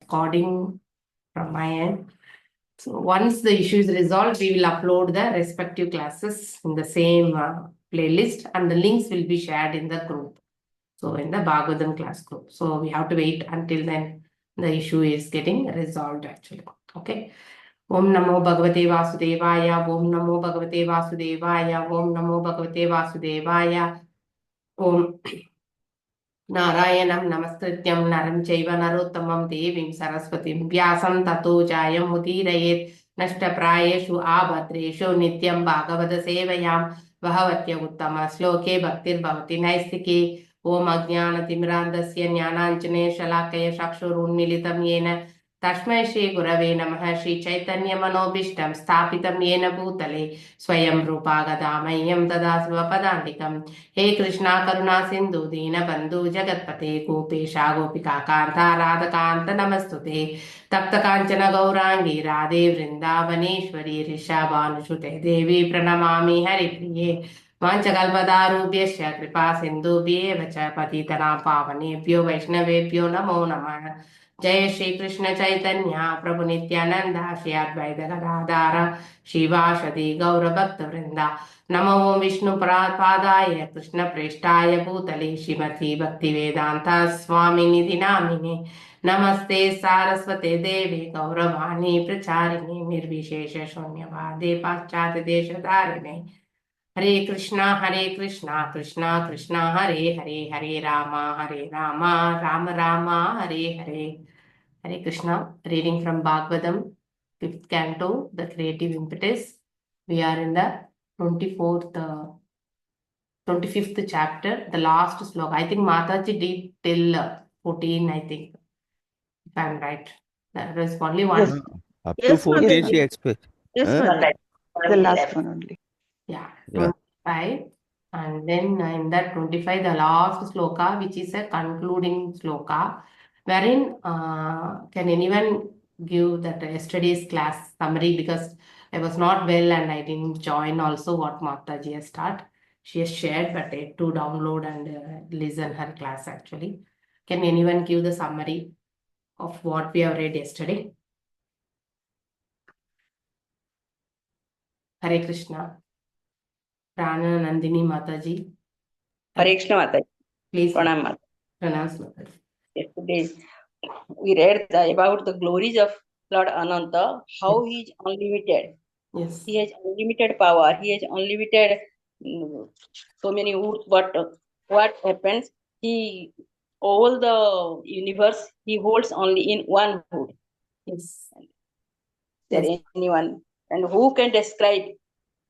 recording from my end. So once the issue is resolved, we will upload the respective classes in the same playlist, and the links will be shared in the group. So in the Bhagavadam class group. So we have to wait until then the issue is getting resolved actually. Okay. Om Namo Bhagavate Vasudevaya. Om Namo Bhagavate Vasudevaya. Om Namo Bhagavate Vasudevaya. Om Narayanam Namaskrityam Naram Chaiva Narottamam Devim Saraswatim Vyasam Tato Jayam Mudirayet Nashtaprayeshu Abhadreshu Nityam Bhagavada Sevayam Bhavatya Uttama Sloke Bhaktir Bhavati Naistike Om Ajnana Timrandasya Jnananjane Shalakaya Shakshurunmilitam Yena Tashmai Shri Gurave Namaha Shri Chaitanya Manobishtam Sthapitam Yena Bhutale Swayam Rupa Gadamayam Tadasva Padandikam He Krishna Karuna Sindhu Dina Bandhu Jagatpate Gopesha Gopika Kanta Radha Kanta Namastute Tapta Kanchana Gaurangi Radhe Vrindavaneshwari Rishabhanushute Devi Pranamami Haripriye Vanchakalpatarubhyasya Kripa Sindhubhyev cha Patitanam Pavanebhyo Vaishnavebhyo Namo Namah Jai Shri Krishna Chaitanya Prabhu Nityananda Shri Advaita Gadadhara Shivashadi Gaura Bhakta Vrinda Namo Vishnu Padaya Krishna Preshtaya Bhutale Shrimati Bhaktivedanta Swami Nidhi Namine Namaste Saraswate Devi Gauravani Pracharini Nirvishesha Shunyavade Paschate Deshadarine Hare Krishna, Krishna Krishna, Hare Hare, Hare Rama, Rama Rama, Hare Hare. Hare Krishna, reading from Bhagavadam, 5th canto, the creative impetus. We are in the 25th chapter, the last sloka. I think Mataji did till 14, I think, if I'm right. There was only one. Yes. Up Yes, to 14 yes, she expects. Yes, Huh? the last one only. Yeah, Yeah. 25. And then in that 25, the last sloka, which is a concluding sloka, wherein can anyone give that yesterday's class summary, because I was not well and I didn't join also what Mataji has taught. She has shared, but I had to download and listen her class actually. Can anyone give the summary of what we have read yesterday? Hare Krishna. Prana Nandini Mataji. Hare Krishna Mataji. Please Pranam Mataji. pronounce Mataji. Yesterday we read about the glories of Lord Ananta, how he is unlimited. Yes. He has unlimited power. He has unlimited so many roots. But what happens? He all the universe he holds only in one hood. Yes. There Yes. anyone and who can describe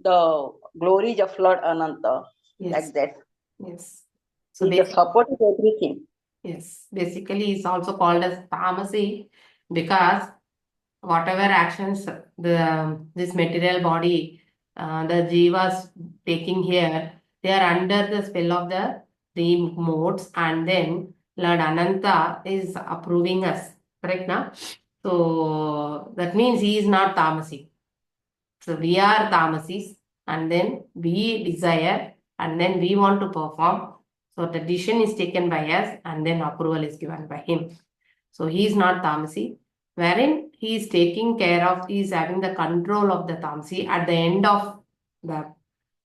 the glories of Lord Ananta Yes. like that? Yes. So he is supported everything. Yes. Basically, it's also called as tamasi because whatever actions this material body, the jivas taking here, they are under the spell of the three modes, and then Lord Ananta is approving us. Correct now? So that means he is not tamasi. So we are tamasis, and then we desire, and then we want to perform. So the decision is taken by us, and then approval is given by him. So he is not tamasi, wherein he is taking care of, he is having the control of the tamasi at the end of the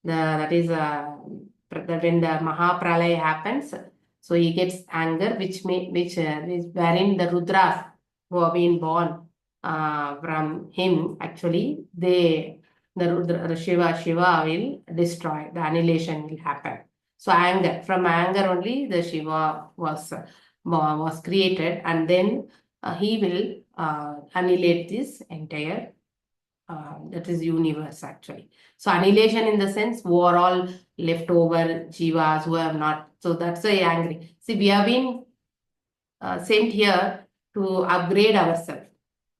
that is when the Mahapralaya happens. So he gets anger, which wherein the Rudras who have been born from him, actually the Shiva will destroy, the annihilation will happen. So anger, from anger only the Shiva was created, and then he will annihilate this entire that is universe actually. So annihilation in the sense who are all leftover jivas who have not. So that's why angry. See, we have been sent here to upgrade ourselves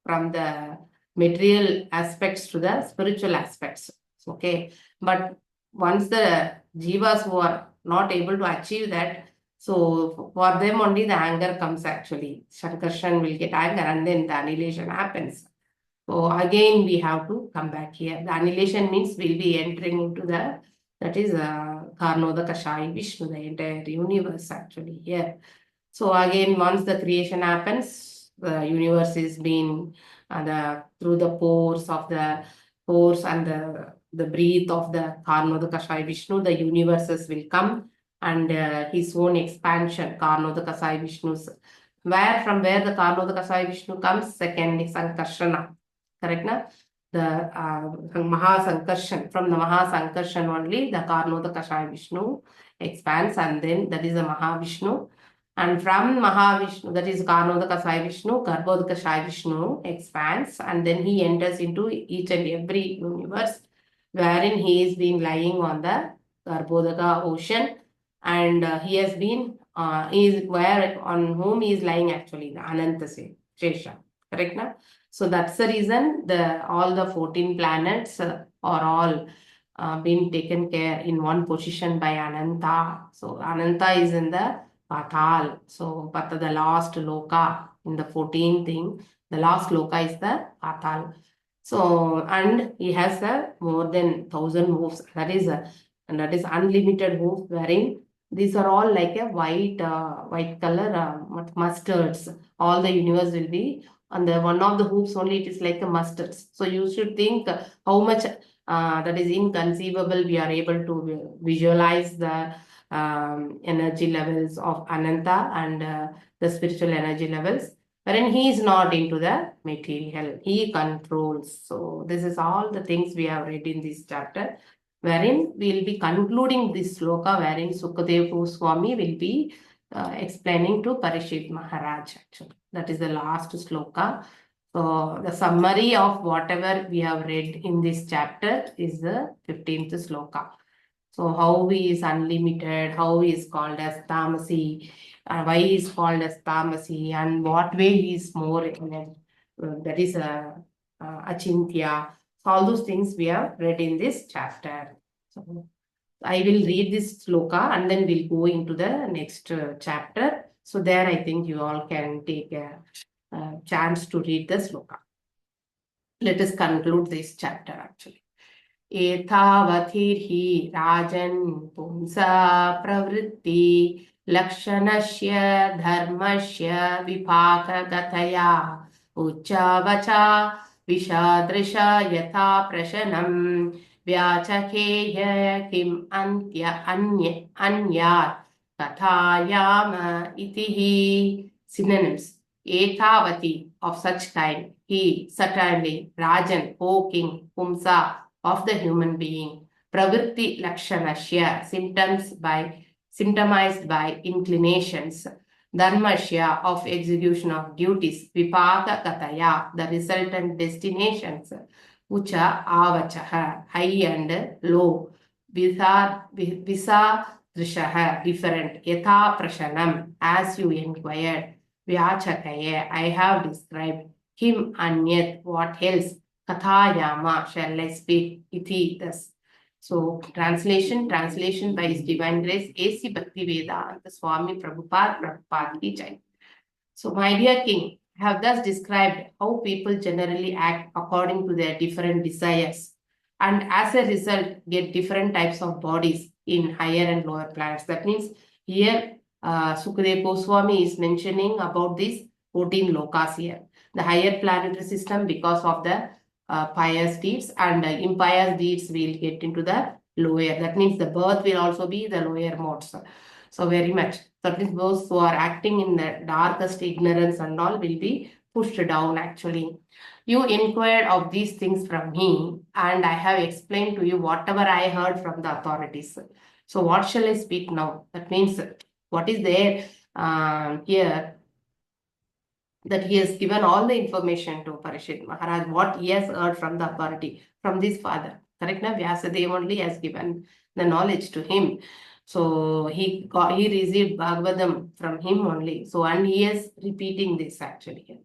from the material aspects to the spiritual aspects. Okay. But once the jivas who are not able to achieve that, so for them only the anger comes actually. Shankarshan will get anger and then the annihilation happens. So again we have to come back here. The annihilation means we'll be entering into that is Karnoda Kashai Vishnu, the entire universe actually here. So again, once the creation happens, the universe is being through the pores and the breath of the Karnodakashaya Vishnu, the universes will come, and his own expansion, Karnodakashaya Vishnu's. From where the Karnodakashaya Vishnu comes? Second is Sankarshana. Correct na? The Mahasankarshan. From the Mahasankarshan only, the Karnodakashaya Vishnu expands, and then that is the Mahavishnu. And from Mahavishnu, that is Karnodakashaya Vishnu, Garbhodakashaya Vishnu expands, and then he enters into each and every universe wherein he is being lying on the Garbhodaka ocean, and he has been is where on whom he is lying actually, the Ananta Shesha. Correct na? So that's the reason all the 14 planets are all being taken care in one position by Ananta. So Ananta is in the Patal. So the last loka in the 14 thing, the last loka is the Patal. So, and he has more than 1,000 moves. That is unlimited moves, wherein these are all like a white color mustards. All the universe will be on the one of the hoops only. It is like a mustards. So you should think how much that is inconceivable. We are able to visualize the energy levels of Ananta and the spiritual energy levels, wherein he is not into the material, he controls. So this is all the things we have read in this chapter, wherein we will be concluding this sloka, wherein Sukadeva Goswami will be explaining to Parishit Maharaj actually. That is the last sloka. So the summary of whatever we have read in this chapter is the 15th sloka. So how he is unlimited, how he is called as Tamasi, why he is called as Tamasi, and what way he is more that is Achintya. So all those things we have read in this chapter. So I will read this sloka and then we'll go into the next chapter. So there I think you all can take a chance to read the sloka. Let us conclude this chapter actually. एतावथिर्हि राजन् पुंसा प्रवृत्ति लक्षणस्य धर्मस्य विपाकगतया उच्चवचा विषदृश यथा प्रशनं व्याचकेय किम् अन्यात् कथायाम इति हि. Synonyms. Etavati, of such kind, he, certainly, Rajan, O king, Pumsa, of the human being, pravritti lakshanasya, symptomized by inclinations, dharmasya, of execution of duties, vipaka kataya, the resultant destinations, ucha avachaha, high and low, visa drishaha, different, yatha prashanam, as you inquired, vyachakaya, I have described, him anyat, what else, Kathayama, shall I speak, iti, thus. So, translation by His Divine Grace, A.C. Bhaktivedanta Swami Prabhupada ki Jai. So, my dear King, I have thus described how people generally act according to their different desires, and as a result, get different types of bodies in higher and lower planets. That means here, Sukadeva Goswami is mentioning about these 14 lokas here. The higher planetary system because of the pious deeds, and impious deeds will get into the lower. That means the birth will also be the lower modes. So very much. That means those who are acting in the darkest ignorance and all will be pushed down actually. You inquired of these things from me, and I have explained to you whatever I heard from the authorities. So what shall I speak now? That means what is there here, that he has given all the information to Parishit Maharaj, what he has heard from the authority, from this father. Correct na? Vyasadeva only has given the knowledge to him. So he received Bhagavadam from him only. So, and he is repeating this actually.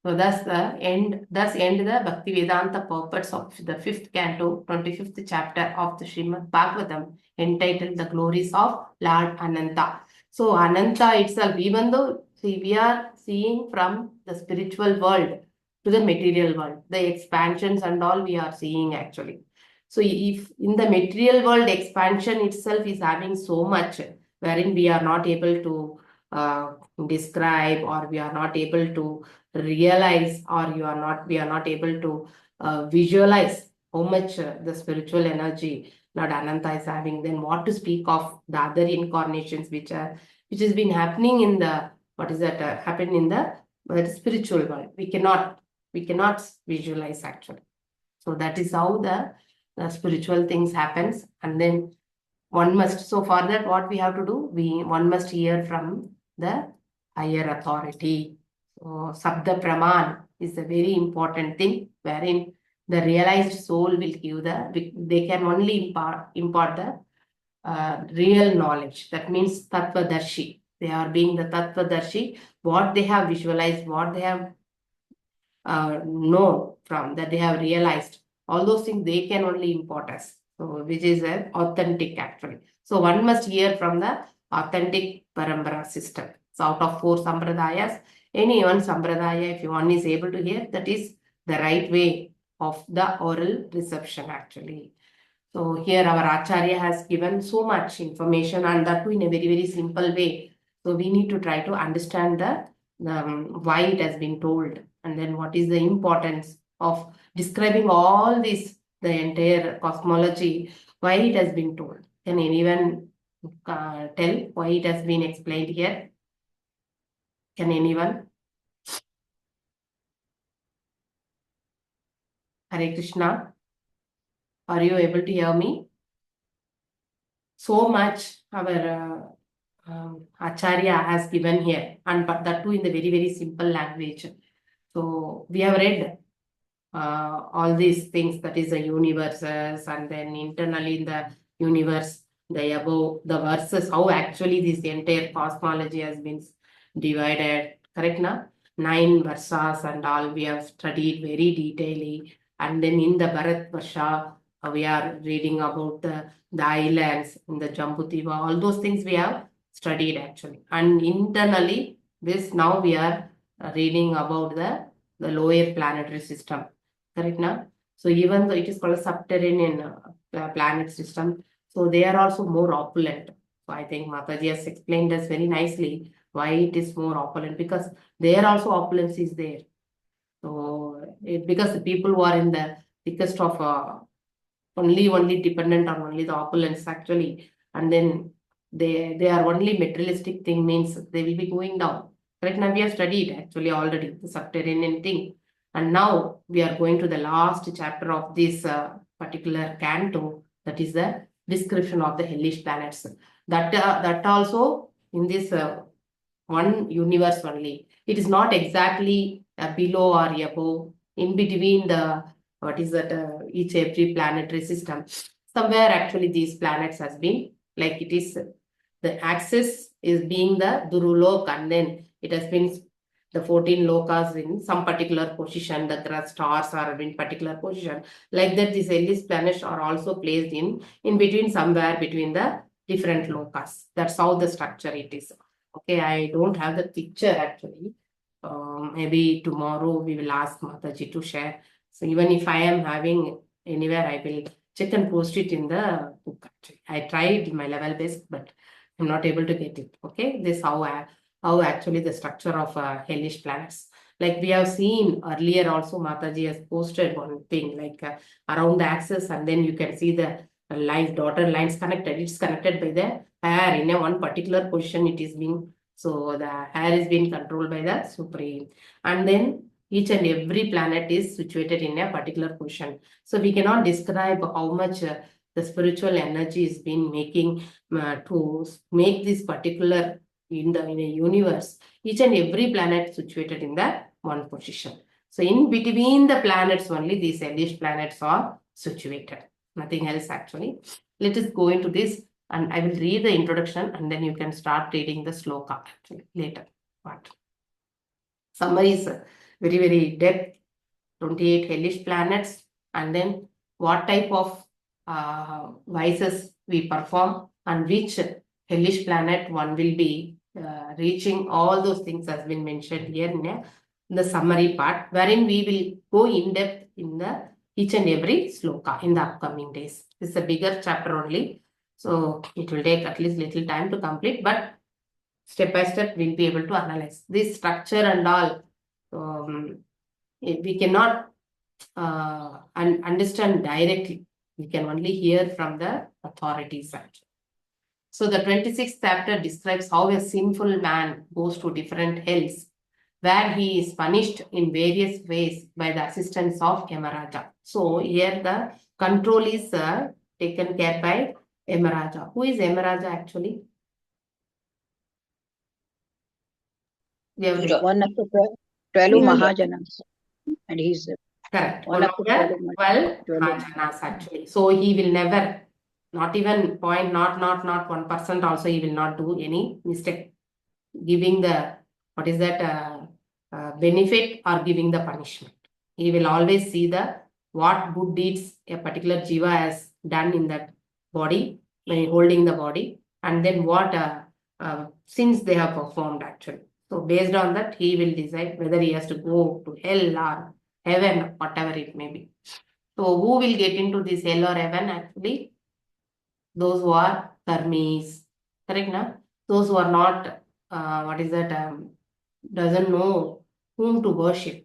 So thus end the Bhakti Vedanta purports of the 5th canto, 25th chapter of the Srimad Bhagavatam, entitled The Glories of Lord Ananta. So Ananta itself, even though we are seeing from the spiritual world to the material world, the expansions and all we are seeing actually. So if in the material world, expansion itself is having so much, wherein we are not able to describe, or we are not able to realize, or we are not able to visualize how much the spiritual energy Lord Ananta is having, then what to speak of the other incarnations which has been happening in the, happened in the spiritual world. We cannot visualize actually. So that is how the spiritual things happens. And then one must, so for that what we have to do, one must hear from the higher authority. So Sabda Praman is a very important thing, wherein the realized soul will give they can only impart the real knowledge. That means Tattvadarshi. They are being the Tattvadarshi, what they have visualized, what they have know from, that they have realized. All those things they can only impart us. So which is authentic actually. So one must hear from the authentic Parambara system. So out of 4 Sampradayas, any one Sampradaya, if one is able to hear, that is the right way of the oral reception actually. So here our Acharya has given so much information, and that too in a very, very simple way. So we need to try to understand why it has been told, and then what is the importance of describing all this, the entire cosmology, why it has been told. Can anyone tell why it has been explained here? Can anyone? Hare Krishna. Are you able to hear me? So much our Acharya has given here, and but that too in the very, very simple language. So we have read all these things, that is the universes, and then internally in the universe, the above, the verses, how actually this entire cosmology has been divided, correct na? 9 versas and all we have studied very detailedly, and then in the Bharat Varsha, we are reading about the islands in the Jambudvipa, all those things we have studied actually. And internally, this now we are reading about the lower planetary system, correct now? So even though it is called a subterranean planet system, so they are also more opulent. So I think Mataji has explained us very nicely why it is more opulent, because there also opulence is there. So because the people who are in the thickest of only dependent on only the opulence actually, and then they are only materialistic thing, means they will be going down. Right now we have studied actually already the subterranean thing, and now we are going to the last chapter of this particular canto, that is the description of the hellish planets. That also in this one universe only. It is not exactly below or above, in between the each every planetary system. Somewhere actually these planets has been, like it is, the axis is being the Durulok, and then it has been the 14 lokas in some particular position, the stars are in particular position. Like that, these hellish planets are also placed in between, somewhere between the different lokas. That's how the structure it is. Okay, I don't have the picture actually. Maybe tomorrow we will ask Mataji to share. So even if I am having anywhere, I will check and post it in the book actually. I tried my level best, but I'm not able to get it. Okay, this how actually the structure of hellish planets. Like we have seen earlier also, Mataji has posted one thing like around the axis, and then you can see the lines, dotted lines connected. It's connected by the hair in a one particular position. It is being, so the hair is being controlled by the Supreme, and then each and every planet is situated in a particular position. So we cannot describe how much the spiritual energy is being making to make this particular in a universe. Each and every planet situated in the one position. So in between the planets only these hellish planets are situated. Nothing else actually. Let us go into this, and I will read the introduction, and then you can start reading the sloka actually later. What? Summary is very, very depth. 28 hellish planets, and then what type of vices we perform, and which hellish planet one will be reaching. All those things has been mentioned here in the summary part, wherein we will go in depth in the each and every sloka in the upcoming days. This is a bigger chapter only, so it will take at least little time to complete, but step by step we'll be able to analyze this structure and all. we cannot understand directly. We can only hear from the authorities actually. So the 26th chapter describes how a sinful man goes to different hells where he is punished in various ways by the assistance of Yamaraja. So here the control is taken care by Yamaraja. Who is Yamaraja actually? We have Sure. One of the 12 Mahajanas, and he's correct. one One of of the the 12 12 Mahajanas actually. So he will never, not even point, not 1% also he will not do any mistake. Giving the, what is that, benefit or giving the punishment. He will always see the what good deeds a particular jiva has done in that body, when holding the body, and then what sins they have performed actually. So based on that, he will decide whether he has to go to hell or heaven, whatever it may be. So who will get into this hell or heaven actually? Those who are karmis, correct na? Those who are not, what is that, doesn't know whom to worship,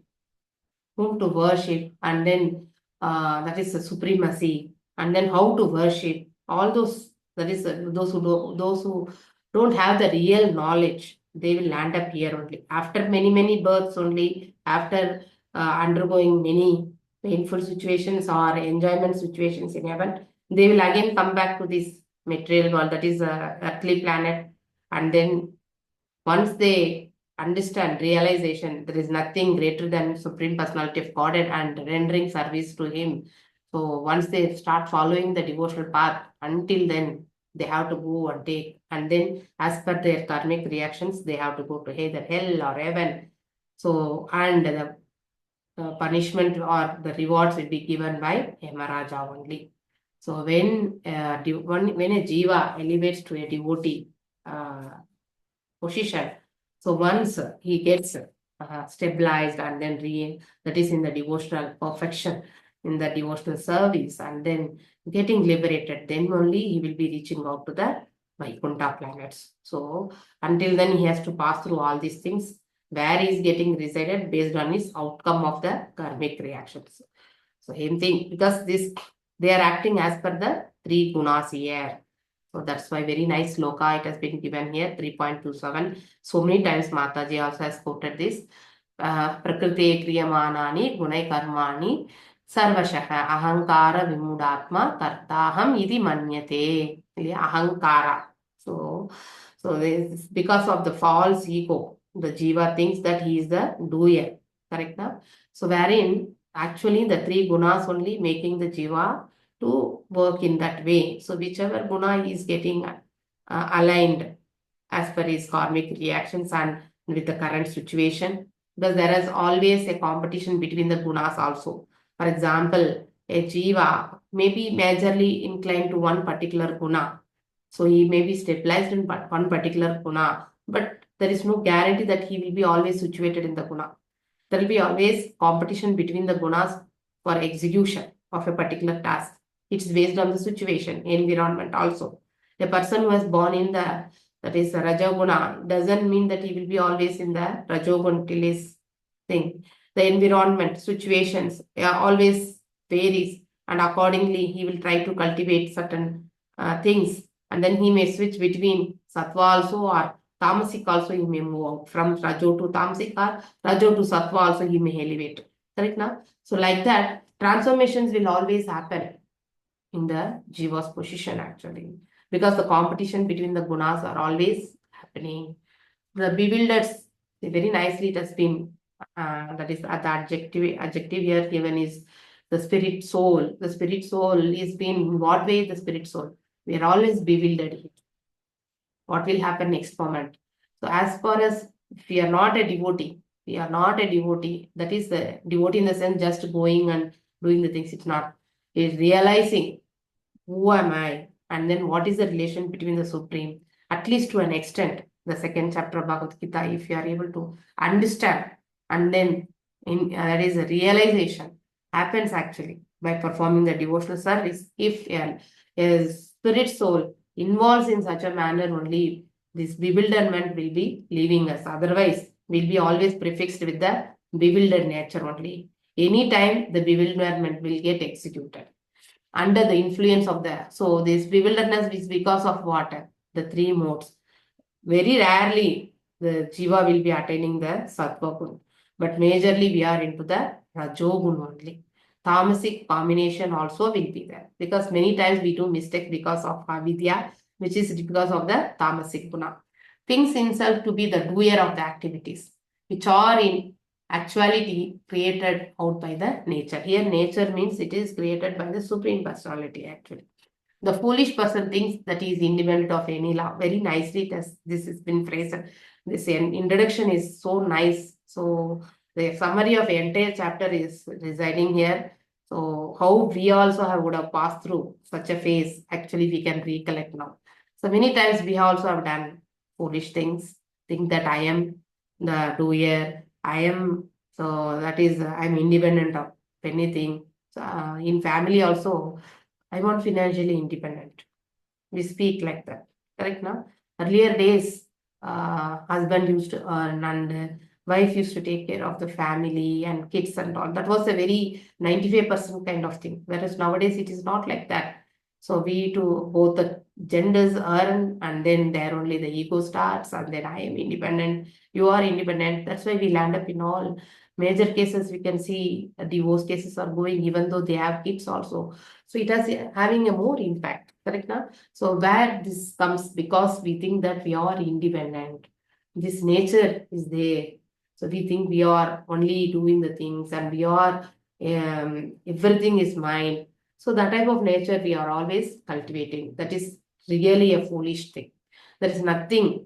and then that is the supremacy, and then how to worship. All those, that is those who don't have the real knowledge, they will land up here only after many births only, after undergoing many painful situations or enjoyment situations in heaven. They will again come back to this material world, that is earthly planet, and then once they understand realization, there is nothing greater than Supreme Personality of Godhead and rendering service to Him. So once they start following the devotional path, until then they have to go and take, and then as per their karmic reactions, they have to go to either hell or heaven. So, and the punishment or the rewards will be given by Yamaraja only. So when a jiva elevates to a devotee position, so once he gets stabilized and then that is in the devotional perfection, in the devotional service, and then getting liberated, then only he will be reaching out to the Vaikuntha planets. So until then he has to pass through all these things where he is getting resided based on his outcome of the karmic reactions. So same thing, because they are acting as per the three gunas here. So that's why very nice sloka it has been given here, 3.27. So many times Mataji also has quoted this. Prakriti kriyamanani gunai karmani sarvashaha ahankara vimudatma kartaham iti manyate. Ahankara. So this, because of the false ego, the jiva thinks that he is the doer. Correct now? So wherein actually the three gunas only making the jiva to work in that way. So whichever guna is getting aligned as per his karmic reactions and with the current situation, because there is always a competition between the gunas also. For example, a jiva may be majorly inclined to one particular guna. So he may be stabilized in one particular guna, but there is no guarantee that he will be always situated in the guna. There will be always competition between the gunas for execution of a particular task. It's based on the situation, environment also. A person who was born in the, that is Rajoguna, doesn't mean that he will be always in the Rajogun till his thing. The environment, situations always varies, and accordingly he will try to cultivate certain things, and then he may switch between Sattva also or Tamasic also. He may move out from Rajo to Tamasic or Rajo to Sattva also he may elevate. Correct now? So like that, transformations will always happen in the jiva's position actually, because the competition between the gunas are always happening. The bewildered, very nicely it has been, that is the adjective here given is the spirit soul. The spirit soul is being, in what way the spirit soul? We are always bewildered here. What will happen next moment? So as far as if we are not a devotee, that is the devotee in the sense just going and doing the things. It's not. It's realizing who am I, and then what is the relation between the Supreme, at least to an extent. The second chapter of Bhagavadgita, if you are able to understand, and then there is a realization happens actually by performing the devotional service. If a spirit soul involves in such a manner, only this bewilderment will be leaving us. Otherwise, we'll be always prefixed with the bewildered nature only. Anytime the bewilderment will get executed under the influence of so this bewilderedness is because of what? The three modes. Very rarely the jiva will be attaining the sattva gun, but majorly we are into the rajogun only. Tamasic combination also will be there, because many times we do mistake because of avidya, which is because of the tamasic guna. Thinks himself to be the doer of the activities, which are in actuality created out by the nature. Here nature means it is created by the Supreme Personality actually. The foolish person thinks that he is independent of any law. Very nicely this has been phrased. This introduction is so nice. So the summary of the entire chapter is residing here. So how we also would have passed through such a phase, actually we can recollect now. So many times we also have done foolish things, think that I am the doer, I am, so that is, I'm independent of anything. So, in family also, I want financially independent. We speak like that. Correct now? Earlier days, husband used to earn and wife used to take care of the family and kids and all. That was a very 95% kind of thing. Whereas nowadays it is not like that. So we to both the genders earn, and then there only the ego starts, and then I am independent, you are independent. That's why we land up in all major cases. We can see divorce cases are going, even though they have kids also. So it has having a more impact, correct now? So where this comes, because we think that we are independent, this nature is there. So we think we are only doing the things and we are everything is mine. So that type of nature we are always cultivating. That is really a foolish thing. There is nothing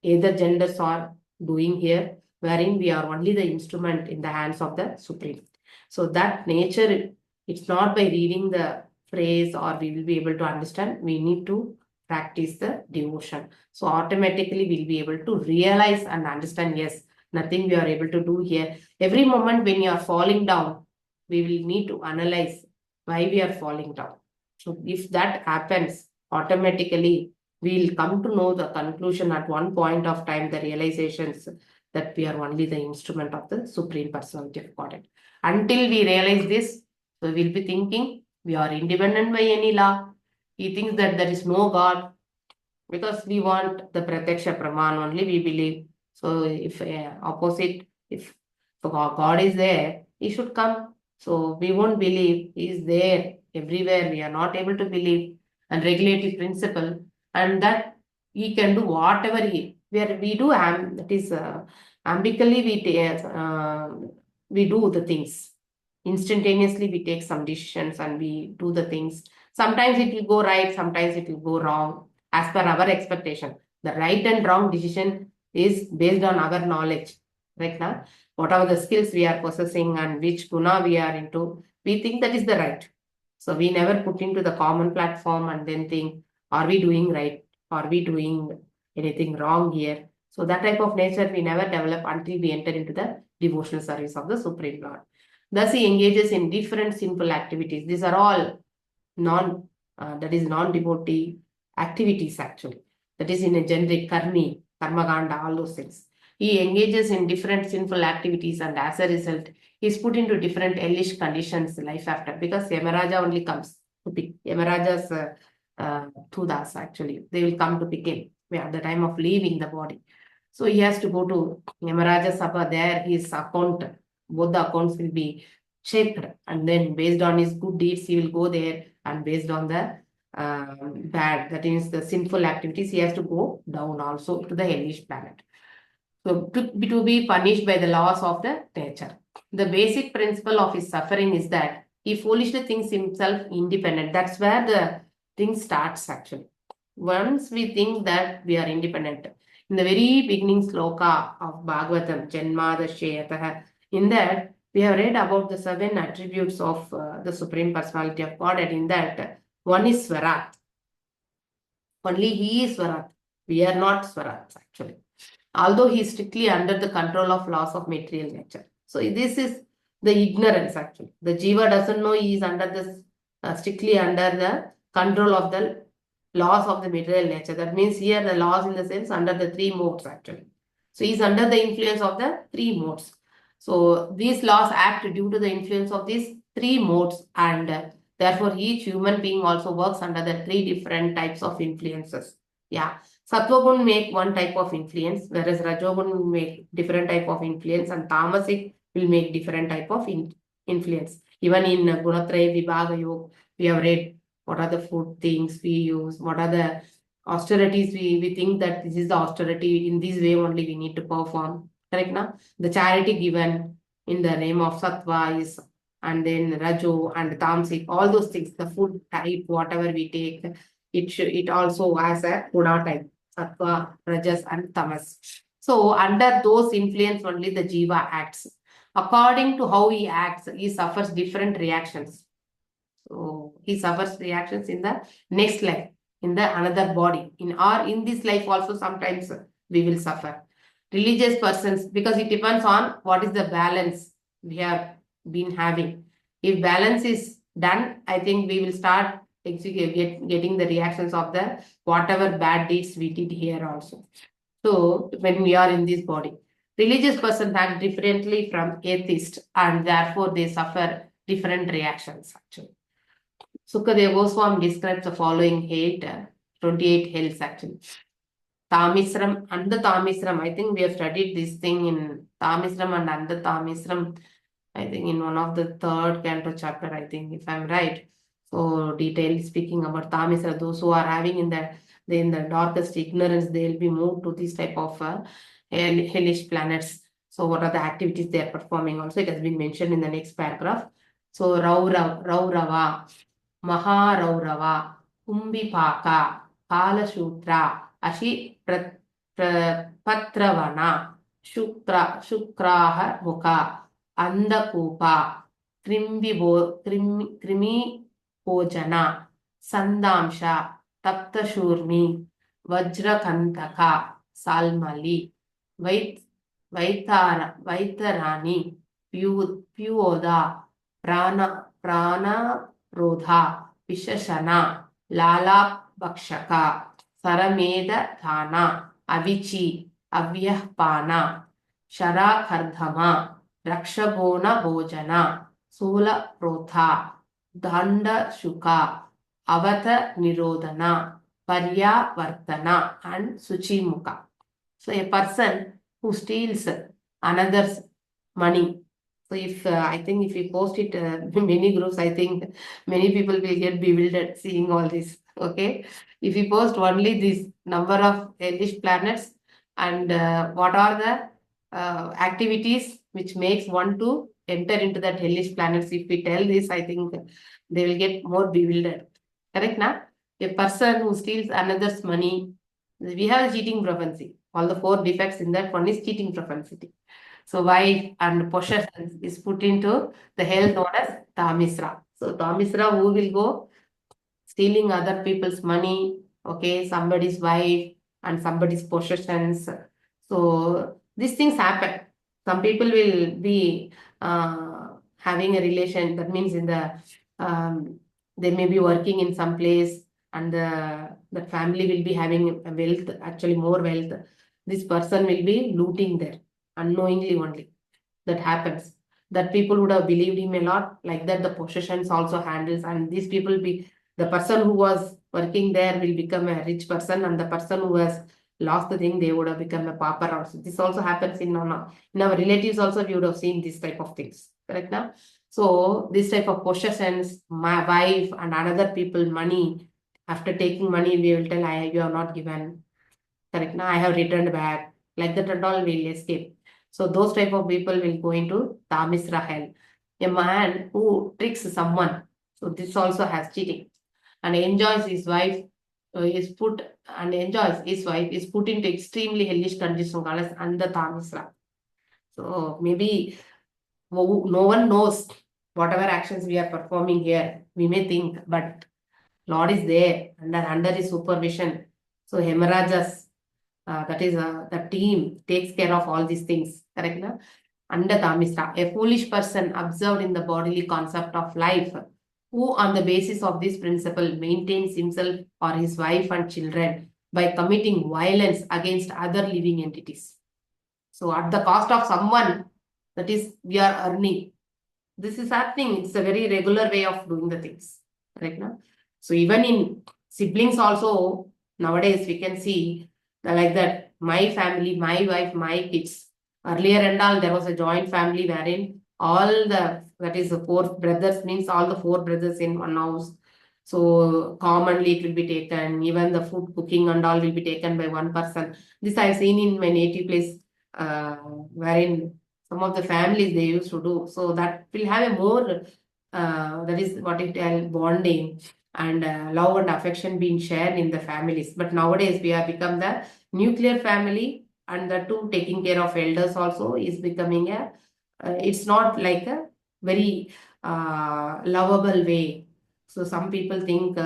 either genders are doing here, wherein we are only the instrument in the hands of the Supreme. So that nature, it's not by reading the phrase or we will be able to understand. We need to practice the devotion. So automatically we'll be able to realize and understand, yes, nothing we are able to do here. Every moment when you are falling down, we will need to analyze why we are falling down. So if that happens, automatically we'll come to know the conclusion at one point of time, the realizations that we are only the instrument of the Supreme Personality of Godhead. Until we realize this, so we'll be thinking we are independent by any law. He thinks that there is no God, because we want the Pratyaksha Praman only, we believe. So if opposite, if God is there, he should come. So we won't believe he is there everywhere. We are not able to believe, and regulative principle, and that he can do whatever we do. That is ambically we do the things. Instantaneously we take some decisions and we do the things. Sometimes it will go right, sometimes it will go wrong as per our expectation. The right and wrong decision is based on our knowledge. Right now, whatever the skills we are possessing and which guna we are into, we think that is the right. So we never put into the common platform and then think, are we doing right? Are we doing anything wrong here? So that type of nature we never develop until we enter into the devotional service of the Supreme Lord. Thus he engages in different sinful activities. These are all non-devotee activities actually. That is in a generic karmi, karmaganda, all those things. He engages in different sinful activities, and as a result, he is put into different hellish conditions life after, because Yamaraja only comes to pick. Yamaraja's Thudas actually, they will come to pick him at the time of leaving the body. So he has to go to Yamaraja Sabha. There his account, both the accounts will be checked, and then based on his good deeds, he will go there, and based on the bad, that is the sinful activities, he has to go down also to the hellish planet. So to be punished by the laws of the nature. The basic principle of his suffering is that he foolishly thinks himself independent. That's where the thing starts actually. Once we think that we are independent, in the very beginning sloka of Bhagavatam, Janmadashayataha, in that we have read about the 7 attributes of the Supreme Personality of Godhead. In that, one is Swarat. Only he is Swarat. We are not Swarats actually. Although he is strictly under the control of laws of material nature. So this is the ignorance actually. The jiva doesn't know he is under this strictly under the control of the laws of the material nature. That means here the laws in the sense under the 3 modes actually. So he is under the influence of the 3 modes. So these laws act due to the influence of these three modes, and therefore each human being also works under the three different types of influences. Yeah. Sattvagun make one type of influence, whereas Rajogun will make different type of influence, and Tamasic will make different type of influence. Even in Gunatraya Vibhaga Yoga, we have read what are the food things we use, what are the austerities we think that this is the austerity, in this way only we need to perform. Correct now? The charity given in the name of Sattva is, and then Rajo and Tamasic, all those things, the food type, whatever we take, it also has a Guna type. Sattva, Rajas, and Tamas. So, under those influence only the Jiva acts. According to how he acts, he suffers different reactions. So, he suffers reactions in the next life, in the another body. In this life also sometimes we will suffer. Religious persons, because it depends on what is the balance we have been having. If balance is done, I think we will start getting the reactions of the whatever bad deeds we did here also. So when we are in this body, religious persons act differently from atheist, and therefore they suffer different reactions actually. Sukadeva Goswami describes the following 28 hells actually. Tamisram and the Tamisram. I think we have studied this thing in Tamisram and Anda Tamisram. I think in one of the third canto chapter, I think, if I'm right. So detail speaking about Tamisra, those who are having in the darkest ignorance, they will be moved to this type of hellish planets. So what are the activities they are performing? Also, it has been mentioned in the next paragraph. So Raurava, Maharaurava, Kumbhipaka, Kalashutra, Ashi Patravana, Shukraha Mukha, Andakupa, Krimi Pojana, Sandamsha, Taptashurmi, Vajrakantaka, Salmali, Vaitarani, Pyoda, Prana Rodha, Vishashana, Lala Bakshaka, Sarameda Dhana, Avichi, Avyahpana, Sharakardhama, Rakshabona Bojana, Sula Protha, Danda Shuka, Avata Nirodhana, Parya Vartana, and Suchimukha. So a person who steals another's money. So if I think if we post it in many groups, I think many people will get bewildered seeing all this. Okay, if we post only this number of hellish planets and what are the activities which makes one to enter into that hellish planets, if we tell this, I think they will get more bewildered. Correct now? A person who steals another's money, we have a cheating propensity. All the 4 defects in that one is cheating propensity. So wife and possession is put into the hell known as Tamisra. So Tamisra, who will go stealing other people's money, okay, somebody's wife and somebody's possessions. So these things happen. Some people will be having a relation, that means in the they may be working in some place, and the family will be having a wealth, actually more wealth. This person will be looting there unknowingly only. That happens. That people would have believed him a lot, like that the possessions also handles, and these people the person who was working there will become a rich person, and the person who has lost the thing, they would have become a pauper also. This also happens in our relatives also, we would have seen this type of things. Correct now? So this type of possessions, my wife and another people money, after taking money, we will tell, you have not given. Correct now? I have returned back. Like that and all will escape. So those type of people will go into Tamisra hell. A man who tricks someone. So this also has cheating. And enjoys his wife is put into extremely hellish conditions called as under Tamisra. So maybe no one knows whatever actions we are performing here. We may think, but Lord is there under his supervision. So hemorrhages, that is the team takes care of all these things. Correct? Na? Under Tamisra, a foolish person observed in the bodily concept of life, who on the basis of this principle maintains himself or his wife and children by committing violence against other living entities. So at the cost of someone, That is, we are earning. This is happening. It's a very regular way of doing the things. Right now. So even in siblings also, nowadays we can see like that, my family, my wife, my kids. Earlier and all, there was a joint family wherein that is the four brothers, means all the four brothers in one house. So commonly it will be taken, even the food cooking and all will be taken by one person. This I've seen in my native place, wherein some of the families they used to do. So that will have a more, that is what it tell, bonding and love and affection being shared in the families. But nowadays we have become the nuclear family, and the two taking care of elders also is becoming a, it's not like a very lovable way. So some people think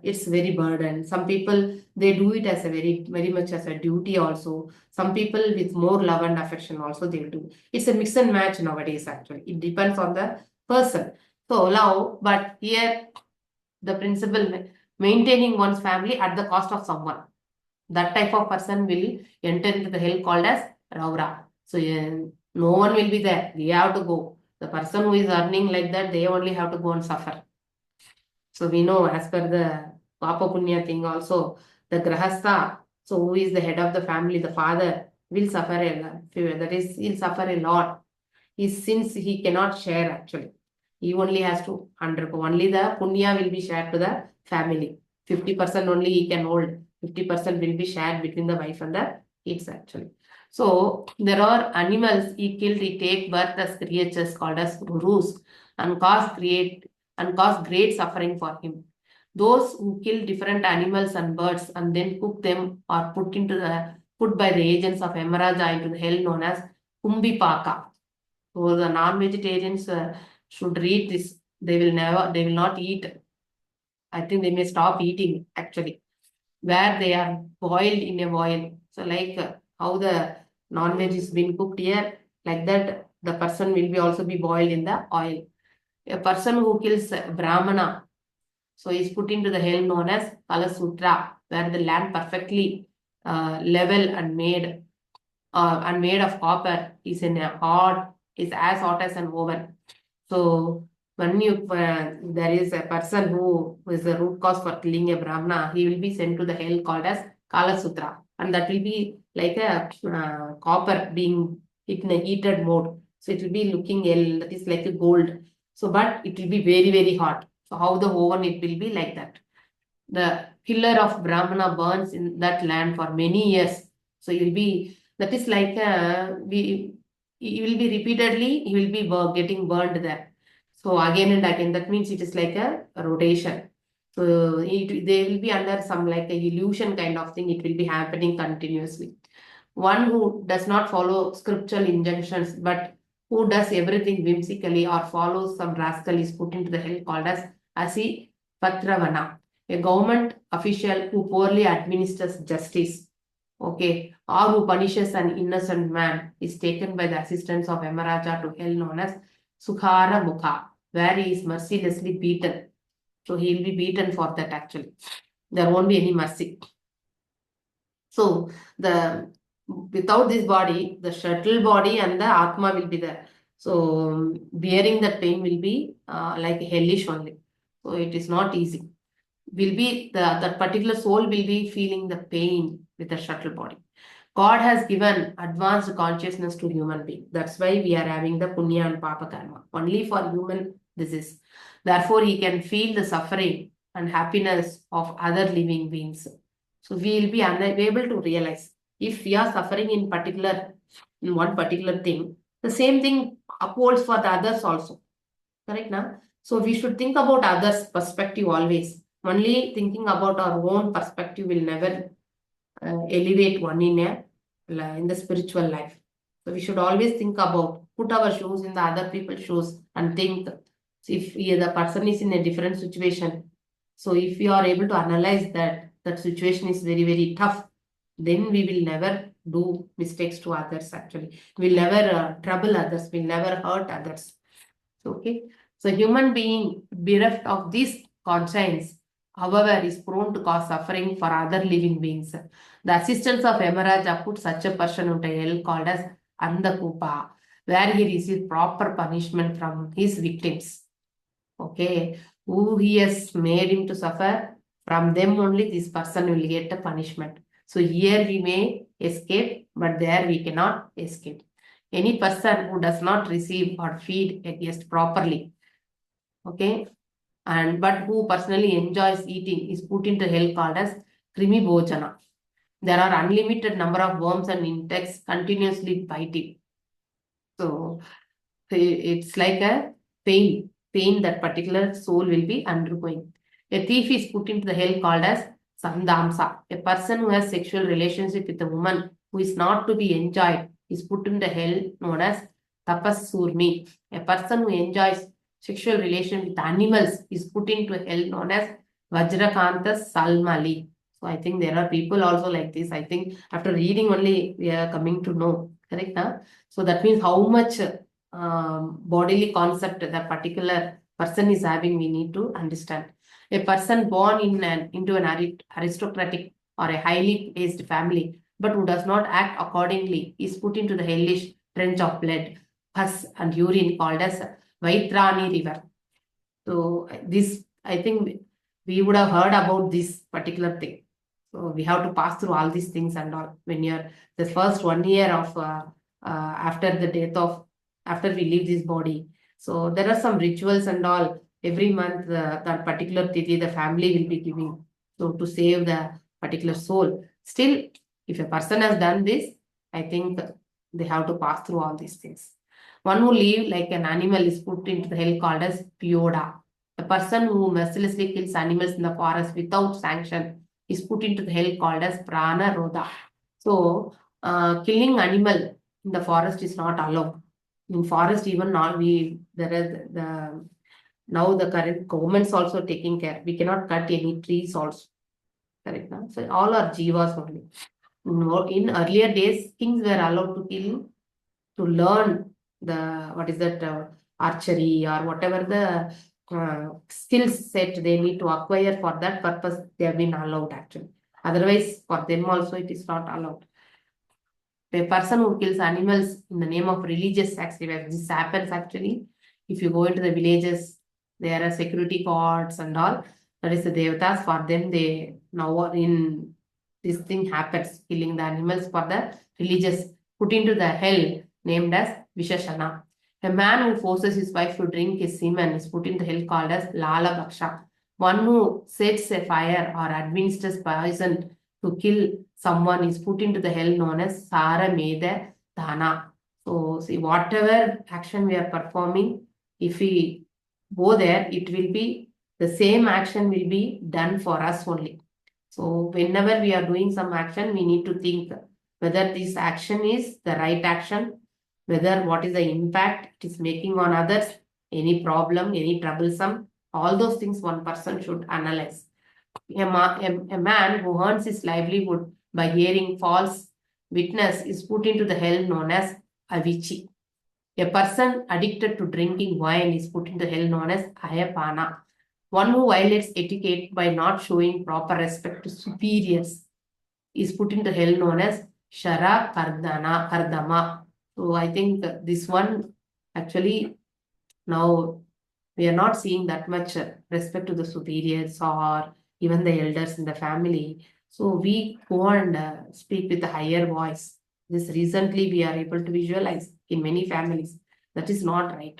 it's very burden. Some people they do it as a very much as a duty also. Some people with more love and affection also they'll do. It's a mix and match nowadays actually. It depends on the person. So love, but here the principle maintaining one's family at the cost of someone. That type of person will enter into the hell called as Raura. So no one will be there. We have to go. The person who is earning like that, they only have to go and suffer. So we know as per the Papa Punya thing also, the Grahastha, so who is the head of the family, the father, will suffer a lot. That is, he'll suffer a lot. Since he cannot share actually. He only has to 100%. Only the Punya will be shared to the family. 50% only he can hold. 50% will be shared between the wife and the kids actually. So there are animals he killed, he take birth as creatures called as Rus and cause great suffering for him. Those who kill different animals and birds and then cook them are put by the agents of Yamaraja into the hell known as Kumbipaka. So the non-vegetarians should read this. They will not eat. I think they may stop eating actually, where they are boiled in a boil. So like how the non-veg is being cooked here, like that the person will be also be boiled in the oil. A person who kills Brahmana, so is put into the hell known as Kalasutra, where the land perfectly level and made of copper is as hot as an oven. So when there is a person who is the root cause for killing a Brahmana, he will be sent to the hell called as Kalasutra, and that will be like a copper being in a heated mode. So it will be looking that is like a gold. So but it will be very hot. So how the oven it will be like that. The killer of Brahmana burns in that land for many years. So he will be, that is like he will be repeatedly, he will be getting burned there. So again and again, that means it is like a rotation. So they will be under some like a illusion kind of thing. It will be happening continuously. One who does not follow scriptural injunctions, but who does everything whimsically or follows some rascal is put into the hell called as Asi Patravana. A government official who poorly administers justice, okay, or who punishes an innocent man is taken by the assistance of Yamaraja to hell known as Sukhara Mukha, where he is mercilessly beaten. So he will be beaten for that actually. There won't be any mercy. So without this body, the shuttle body and the Atma will be there. So bearing that pain will be like hellish only. So it is not easy. That particular soul will be feeling the pain with the shuttle body. God has given advanced consciousness to human being. That's why we are having the punya and papa karma. Only for human this is. Therefore, he can feel the suffering and happiness of other living beings. So we will be unable to realize if we are suffering in one particular thing, the same thing upholds for the others also. Correct now? So we should think about others' perspective always. Only thinking about our own perspective will never elevate one in the spiritual life. So we should always think about, put our shoes in the other people's shoes and think if the person is in a different situation. So if we are able to analyze that situation is very tough, then we will never do mistakes to others actually. We'll never trouble others, we'll never hurt others. Okay. So human being bereft of this conscience, however, is prone to cause suffering for other living beings. The assistance of Yamaraja put such a person into hell called as Andakupa. where he receives proper punishment from his victims. Okay, who he has made him to suffer, from them only this person will get a punishment. So here we may escape, but there we cannot escape. Any person who does not receive or feed a guest properly, okay, and but who personally enjoys eating is put into hell called as krimi bhojana. There are unlimited number of worms and insects continuously biting. So it's like a pain that particular soul will be undergoing. A thief is put into the hell called as sandamsa. A person who has sexual relationship with a woman who is not to be enjoyed is put into hell known as tapassurmi. A person who enjoys sexual relation with animals is put into hell known as vajrakanta salmali. So I think there are people also like this. I think after reading only we are coming to know. Correct? Huh? So that means how much bodily concept that particular person is having, we need to understand. A person born into an aristocratic or a highly placed family, but who does not act accordingly, is put into the hellish trench of blood, pus, and urine called as Vaitrani river. So this, I think we would have heard about this particular thing. So we have to pass through all these things and all. When you're the first 1 year of after the death of, after we leave this body. So there are some rituals and all. Every month, that particular tithi, the family will be giving. So to save the particular soul. Still, if a person has done this, I think they have to pass through all these things. One who lives like an animal is put into the hell called as Pyoda. A person who mercilessly kills animals in the forest without sanction is put into the hell called as Prana Rodha. So, killing animal in the forest is not allowed. In forest, even now there is now the current government's also taking care. We cannot cut any trees also. Correct? No? So all are jivas only. In earlier days, kings were allowed to kill to learn the archery or whatever the skill set they need to acquire. For that purpose, they have been allowed actually. Otherwise, for them also it is not allowed. A person who kills animals in the name of religious sacrifice, this happens actually. If you go into the villages, there are security guards and all. That is the devatas. For them, they now in this thing happens, killing the animals for the religious, put into the hell named as Vishashana. A man who forces his wife to drink his semen is put in the hell called as Lala Bhaksha. One who sets a fire or administers poison to kill someone is put into the hell known as Sara Meda Dana. So see, whatever action we are performing, if we go there, it will be the same action will be done for us only. So whenever we are doing some action, we need to think whether this action is the right action, whether what is the impact it is making on others, any problem, any troublesome, all those things one person should analyze. A man who earns his livelihood by hearing false witness is put into the hell known as Avichi. A person addicted to drinking wine is put into hell known as Ayapana. One who violates etiquette by not showing proper respect to superiors is put into hell known as Shara Kardama. So I think this one actually now we are not seeing that much respect to the superiors or even the elders in the family. So we go and speak with a higher voice. This recently we are able to visualize in many families. That is not right.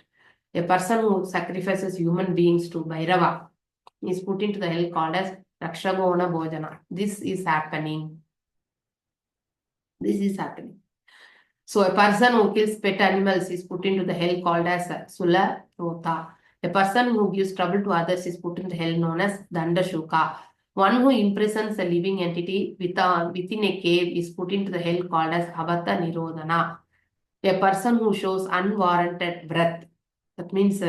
A person who sacrifices human beings to Bhairava is put into the hell called as Rakshagona Bhojana. This is happening. This is happening. So a person who kills pet animals is put into the hell called as Sula Rota. A person who gives trouble to others is put into hell known as Dandashuka. One who imprisons a living entity within a cave is put into the hell called as Abhata Nirodhana. A person who shows unwarranted breath, that means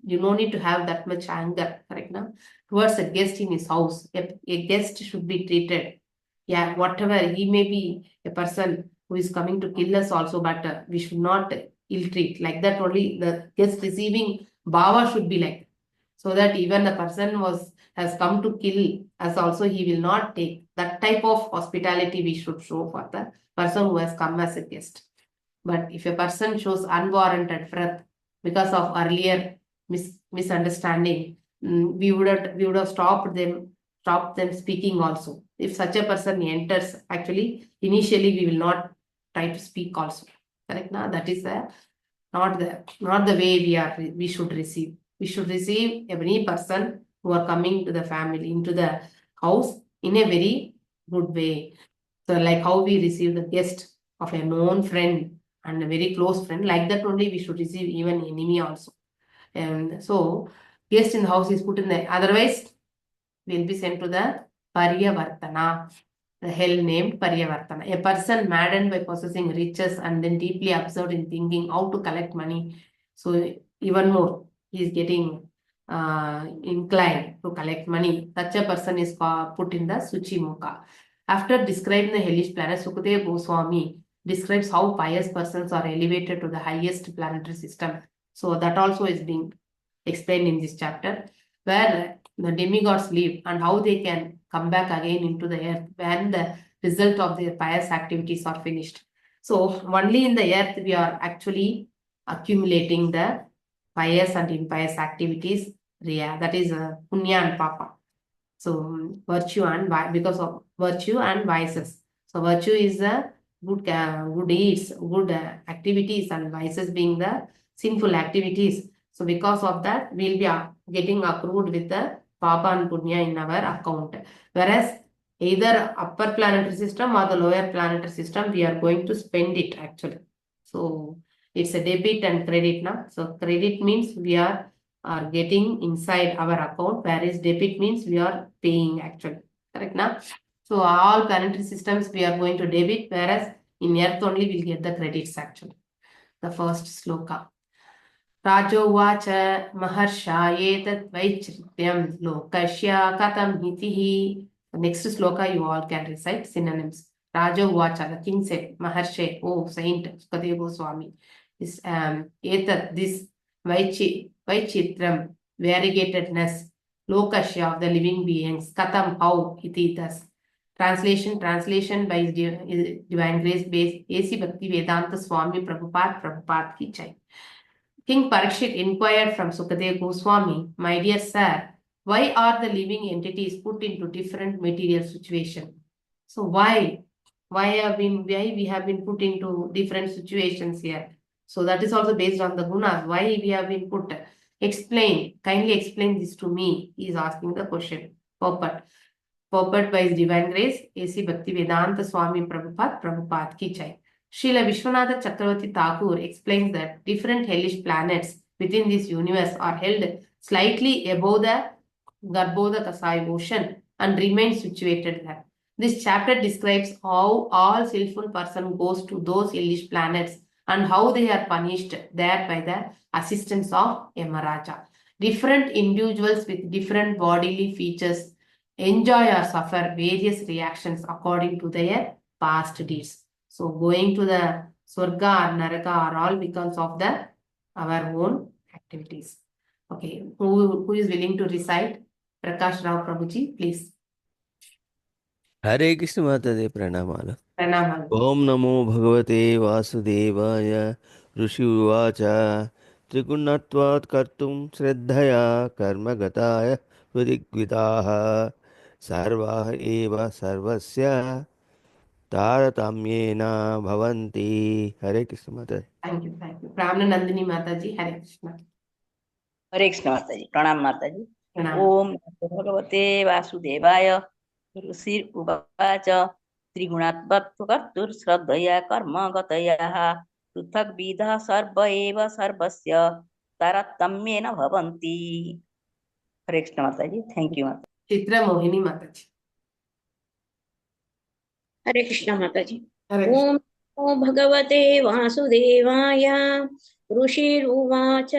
you don't need to have that much anger, correct now, towards a guest in his house. A guest should be treated. Yeah, whatever, he may be a person who is coming to kill us also, but we should not ill-treat. Like that only the guest receiving bhava should be like. So that even the person has come to kill us also, he will not take. That type of hospitality we should show for the person who has come as a guest. But if a person shows unwarranted wrath because of earlier misunderstanding, we would have stopped them speaking also. If such a person enters, actually, initially we will not try to speak also. Correct? Na? That is not the way we should receive. We should receive every person who are coming to the family, into the house, in a very good way. So like how we receive the guest of a known friend and a very close friend, like that only we should receive even enemy also. And so guest in the house is put in the, otherwise will be sent to the Paryavartana, the hell named Paryavartana. A person maddened by possessing riches and then deeply absorbed in thinking how to collect money. So even more, he is getting inclined to collect money. Such a person is put in the Suchi Mukha. After describing the hellish planet, Sukadeva Goswami describes how pious persons are elevated to the highest planetary system. So that also is being explained in this chapter, where the demigods live and how they can come back again into the earth when the result of their pious activities are finished. So only in the earth we are actually accumulating the pious and impious activities, that is punya and papa. So virtue and because of virtue and vices. So virtue is the good deeds, good activities, and vices being the sinful activities. So because of that, we'll be getting accrued with the papa and punya in our account. Whereas either upper planetary system or the lower planetary system, we are going to spend it actually. So it's a debit and credit now. So credit means we are getting inside our account, whereas debit means we are paying actually. Correct now? So all planetary systems we are going to debit, whereas in earth only we'll get the credits actually. The first sloka. Rajovacha maharshayetat vaichrityam lokashya katam hitihi. The next sloka you all can recite synonyms. Rajovacha, the king said, Maharshe, oh Saint Sukadeva Goswami, this Vaichitram, variegatedness, Lokashya of the living beings, Katam, how, iti, thus. Translation by Divine Grace based A.C. Bhakti Vedanta Swami Prabhupada ki Jai. King Parikshit inquired from Sukadeva Goswami, my dear sir, why are the living entities put into different material situations? So why we have been put into different situations here? So that is also based on the gunas. Why we have been put? Kindly explain this to me. He is asking the question. Purport by His Divine Grace, A.C. Bhakti Vedanta Swami Prabhupada ki Jai. Srila Vishwanatha Chakravarti Thakur explains that different hellish planets within this universe are held slightly above the Garbhodakasai ocean and remain situated there. This chapter describes how all skillful person goes to those hellish planets and how they are punished there by the assistance of Yamaraja. Different individuals with different bodily features enjoy or suffer various reactions according to their past deeds. So going to the Swarga or Naraka are all because of our own activities. Okay, who is willing to recite? Prakash Rao Prabhuji, please. Hare Krishna Matade Pranamala. Pranamala. Om Namo Bhagavate Vasudevaya Rishi Uvacha Trigunatvat Kartum Shraddhaya Karma Gataya Vidigvitaha Sarva Eva Sarvasya Taratamyena Bhavanti. Hare Krishna Matade. Thank you. Brahmana Nandini Mataji, Hare Krishna. हरे कृष्ण माताजी, प्रणाम माताजी। Pranam. ओम भगवते वासुदेवाय ऋषि उवाच त्रिगुणात्मकर्तुः श्रद्धया कर्म गतयः पृथक् विधः सर्व एव सर्वस्य तारतम्येन भवन्ति। हरे कृष्ण माताजी, थैंक यू माता। Chitra Mohini Mataji. हरे कृष्ण माताजी। Hare Krishna. ओम नमो भगवते वासुदेवाय ऋषिरुवाच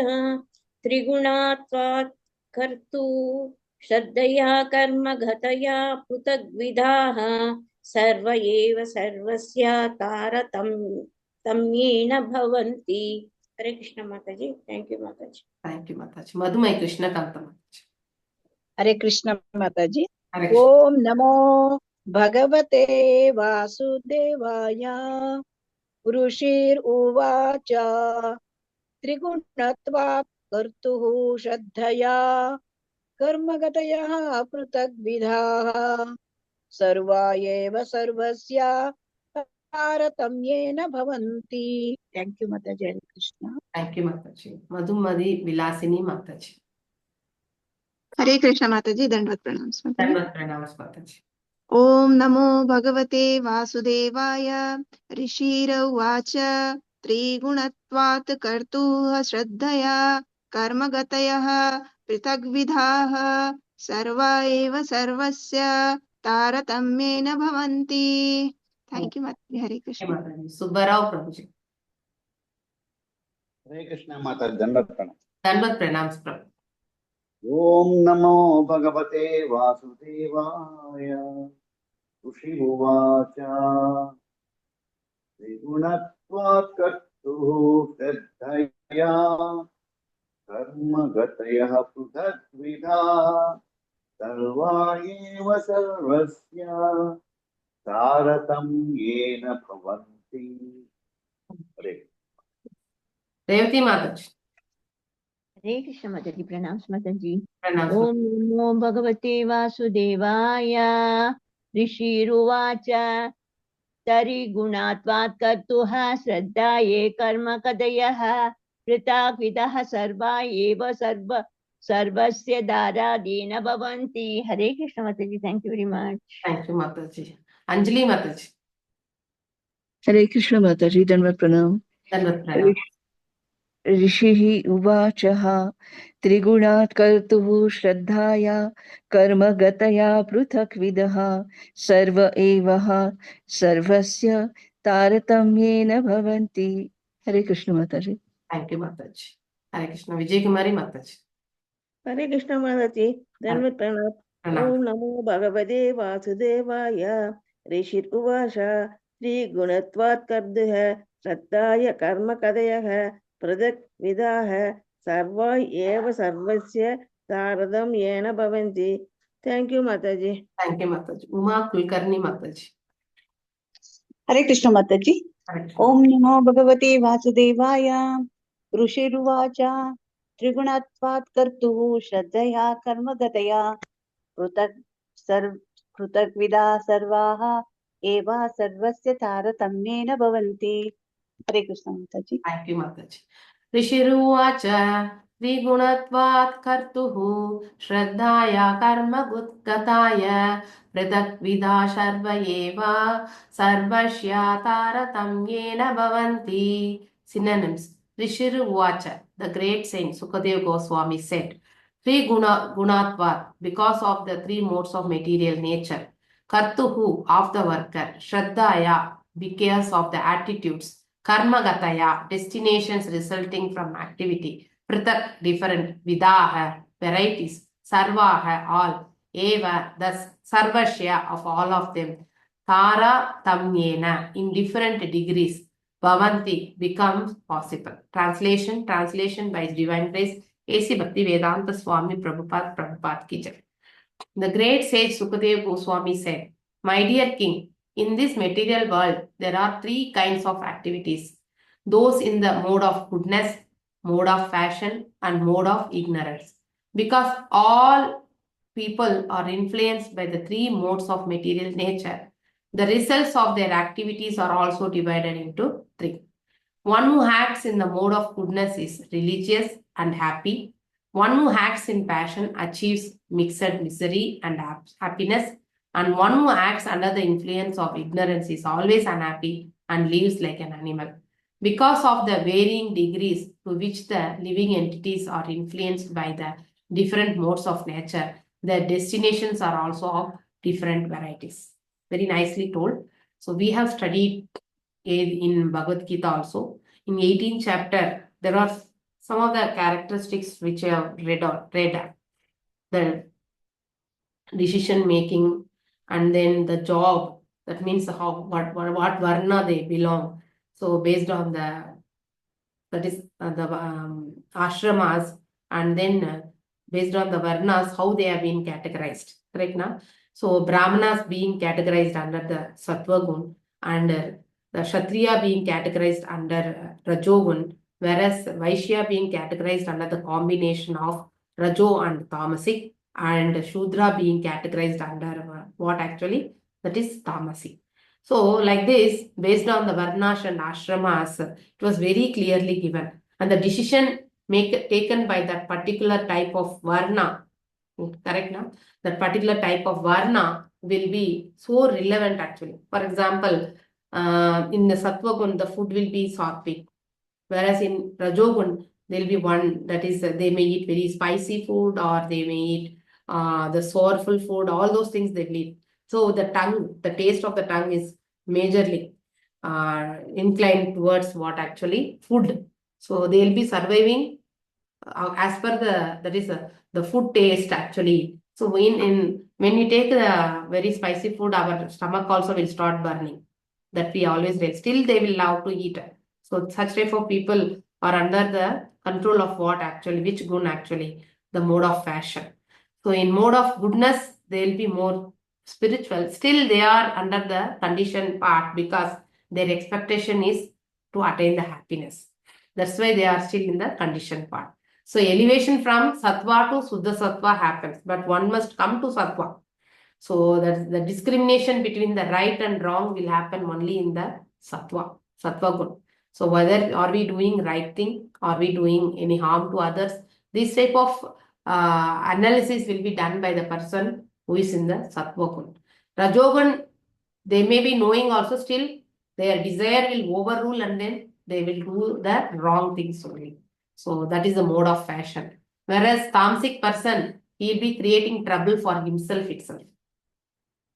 त्रिगुणात्वात् कर्तु श्रद्धया कर्म गतया पृथग्विधाः सर्व एव सर्वस्य तारतम्येन भवन्ति। हरे कृष्ण माताजी, थैंक यू माताजी। Thank you, Mataji. Madhumai Krishna Kanta Mataji. Hare Krishna Mataji. Hare Krishna. Om Namo Bhagavate Vasudevaya ऋषिरुवाच त्रिगुणत्वात् कर्तुः श्रद्धया कर्मगतयः पृथग्विधाः सर्वा एव सर्वस्य तारतम्येन भवन्ति. Thank you, Mataji. Hare Krishna. Thank you, Mataji. Madhumari Vilasini Mataji. हरे कृष्ण माताजी दंडवत प्रणाम माताजी Dandavat pranams, Mataji. ओम नमो भगवते वासुदेवाय ऋषिर उवाच त्रिगुणत्वात् कर्तुः श्रद्धया कर्मगतयः पृथग्विधाः सर्वा एव सर्वस्य तारतम्येन भवन्ति. थैंक यू माताजी. हरे Okay, Krishna. Mataji. Subbarao Prabhuji. हरे कृष्ण माता दंडवत प्रणाम। Dandavat pranams, Prabhu. ओम नमो भगवते वासुदेवाय ऋषिरुवाच त्रिगुणत्वात् कर्तुः श्रद्धया कर्मगतयः पृथग्विधा सर्वा एव सर्वस्य तारतम्येन भवन्ति। हरे Revati Mataji. हरे कृष्ण माताजी प्रणाम माताजी. Pranams. ओम नमो भगवते वासुदेवाय ऋषिरुवाच तरिगुणात्वात् कर्तुः श्रद्धा ये कर्म कदयः पृथग्विधः सर्वा एव सर्वस्य दारादीन भवन्ति. हरे कृष्ण माताजी. Thank you very much. Thank you, Mataji. Anjali Mataji. हरे कृष्ण माताजी दंडवत प्रणाम। Dandavat pranams. ऋषिः उवाचः त्रिगुणात् कर्तुः श्रद्धाया कर्मगतया पृथक्विदः सर्व एव सर्वस्य तारतम्येन भवन्ति। हरे कृष्ण माताजी। Thank you, Mataji. Hare Krishna. Vijay Kumari Mataji. हरे कृष्ण माताजी धन्यवाद प्रणाम Pranams. ओम नमो भगवते वासुदेवाय ऋषिर्उवाच त्रिगुणत्वात् कर्तुः श्रद्धाय कर्म कदयः पृथक् विधाः सर्वा एव सर्वस्य तारतम्येन भवन्ति. थैंक यू माताजी. Thank you, Mataji. Uma Kulkarni Mataji. हरे कृष्ण माताजी Hare Krishna. ओम नमो भगवते वासुदेवाय ऋषिरुवाच त्रिगुणत्वात् कर्तुः श्रद्धया कर्मगतया पृथग्विदा सर्वाः एव सर्वस्य तारतम्येन भवन्ति. हरे कृष्ण माताजी. Thank you, Mataji. ऋषिरुवाच त्रिगुणत्वात् कर्तुः श्रद्धाया कर्मगताय पृथग्विधा सर्व एव सर्वस्य तारतम्येन भवन्ति. Synonyms. Rishiruvacha, the great saint Sukadeva Goswami said, Gunatvat, because of the three modes of material nature, Kartuhu, of the worker, Shraddhaya, because of the attitudes, Karmagataya, destinations resulting from activity, Prithak, different, Vidaha, varieties, Sarvaha, all, Eva, thus Sarvashya, of all of them, Tara Tamyena, in different degrees, Bhavanti, becomes possible. Translation by His Divine Grace, A.C. Bhaktivedanta Swami Prabhupada Ki Jai. The great sage Sukadeva Goswami said, My dear king, in this material world, there are three kinds of activities. Those in the mode of goodness, mode of fashion, and mode of ignorance. Because all people are influenced by the three modes of material nature, the results of their activities are also divided into three. One who acts in the mode of goodness is religious and happy. One who acts in passion achieves mixed misery and happiness. And one who acts under the influence of ignorance is always unhappy and lives like an animal. Because of the varying degrees to which the living entities are influenced by the different modes of nature, their destinations are also of different varieties. Very nicely told. So we have studied in Bhagavadgita also. In 18th chapter, there are some of the characteristics which I have read. The decision making, and then the job. That means what varna they belong. So based on the ashramas, and then based on the varnas, how they have been categorized. Correct now? So Brahmanas being categorized under the Sattva Gun, and the Kshatriya being categorized under Rajogun, whereas Vaishya being categorized under the combination of Rajo and Tamasic, and Shudra being categorized under what actually? That is Tamasic. So, like this, based on the Varnas and Ashramas, it was very clearly given. And the decision taken by that particular type of Varna, correct now? That particular type of Varna will be so relevant actually. For example, in the Sattva Gun, the food will be sattvic. Whereas in Rajogun, there will be one that is, they may eat very spicy food, or they may eat the sourful food, all those things they will eat. So the tongue, the taste of the tongue is majorly inclined towards what actually? Food. So they will be surviving as per the food taste actually. So when you take the very spicy food, our stomach also will start burning. That we always read. Still they will love to eat. So such type of people are under the control of what actually, which gun actually? The mode of fashion. So in mode of goodness, they will be more spiritual. Still they are under the condition part, because their expectation is to attain the happiness. That's why they are still in the condition part. So elevation from sattva to Suddha sattva happens, but one must come to sattva. So that the discrimination between the right and wrong will happen only in the sattva gun. So whether are we doing right thing, are we doing any harm to others, this type of analysis will be done by the person who is in the sattva gun. Rajogun, they may be knowing also, still their desire will overrule and then they will do the wrong things only. So that is the mode of fashion. Whereas tamasic person, he will be creating trouble for himself itself.